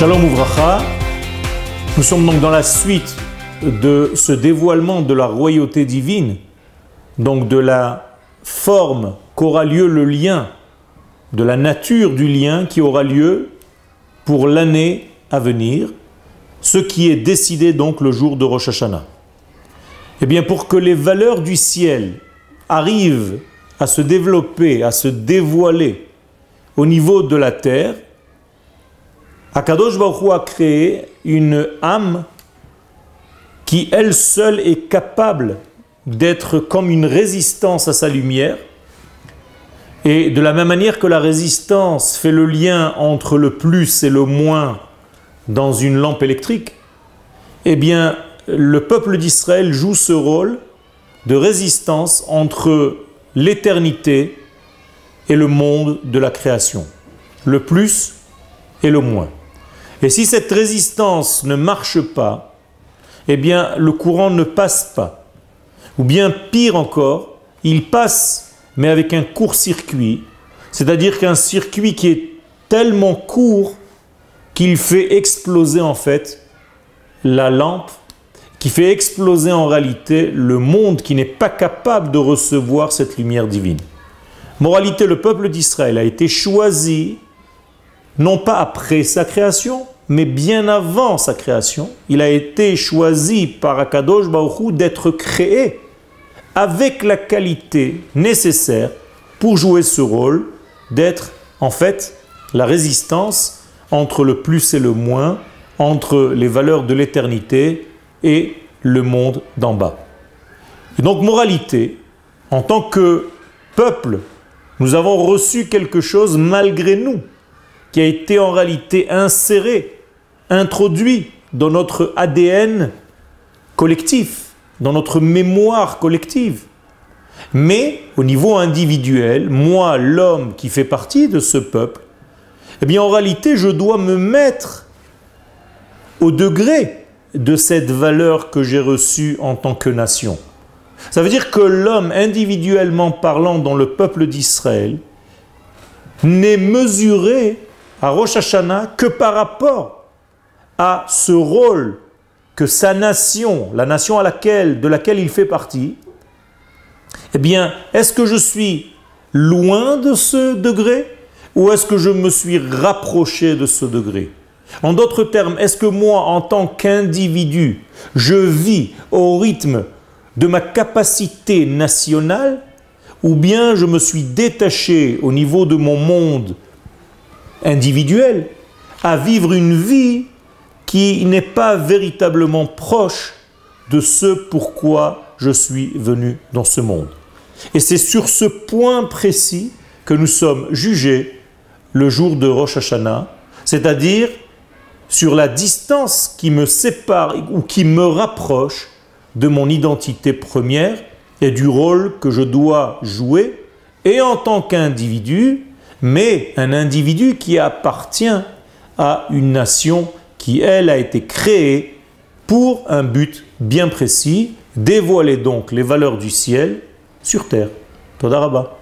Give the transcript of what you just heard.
Shalom Uvracha, nous sommes donc dans la suite de ce dévoilement de la royauté divine, donc de la forme qu'aura lieu le lien, de la nature du lien qui aura lieu pour l'année à venir, ce qui est décidé donc le jour de Rosh Hashanah. Eh bien, pour que les valeurs du ciel arrivent à se développer, à se dévoiler au niveau de la terre, Akadosh Baruch Hu a créé une âme qui elle seule est capable d'être comme une résistance à sa lumière. Et de la même manière que la résistance fait le lien entre le plus et le moins dans une lampe électrique, eh bien le peuple d'Israël joue ce rôle de résistance entre l'éternité et le monde de la création, le plus et le moins. Et si cette résistance ne marche pas, eh bien le courant ne passe pas. Ou bien pire encore, il passe mais avec un court-circuit, c'est-à-dire qu'un circuit qui est tellement court qu'il fait exploser en fait la lampe, qui fait exploser en réalité le monde qui n'est pas capable de recevoir cette lumière divine. Moralité, le peuple d'Israël a été choisi non pas après sa création, mais bien avant sa création. Il a été choisi par Akadosh Baruch Hu d'être créé avec la qualité nécessaire pour jouer ce rôle, d'être en fait la résistance entre le plus et le moins, entre les valeurs de l'éternité et le monde d'en bas. Et donc, moralité, en tant que peuple, nous avons reçu quelque chose malgré nous, qui a été en réalité inséré, introduit dans notre ADN collectif, dans notre mémoire collective. Mais au niveau individuel, moi, l'homme qui fait partie de ce peuple, eh bien en réalité, je dois me mettre au degré de cette valeur que j'ai reçue en tant que nation. Ça veut dire que l'homme, individuellement parlant dans le peuple d'Israël, n'est mesuré à Rosh Hashanah que par rapport à ce rôle que sa nation, la nation de laquelle il fait partie, eh bien, est-ce que je suis loin de ce degré ou est-ce que je me suis rapproché de ce degré? En d'autres termes, est-ce que moi, en tant qu'individu, je vis au rythme de ma capacité nationale ou bien je me suis détaché au niveau de mon monde individuel à vivre une vie qui n'est pas véritablement proche de ce pourquoi je suis venu dans ce monde. Et c'est sur ce point précis que nous sommes jugés le jour de Rosh Hashanah, c'est-à-dire sur la distance qui me sépare ou qui me rapproche de mon identité première et du rôle que je dois jouer, et en tant qu'individu, mais un individu qui appartient à une nation qui, elle, a été créée pour un but bien précis, dévoiler donc les valeurs du ciel sur terre. Toda Rabba.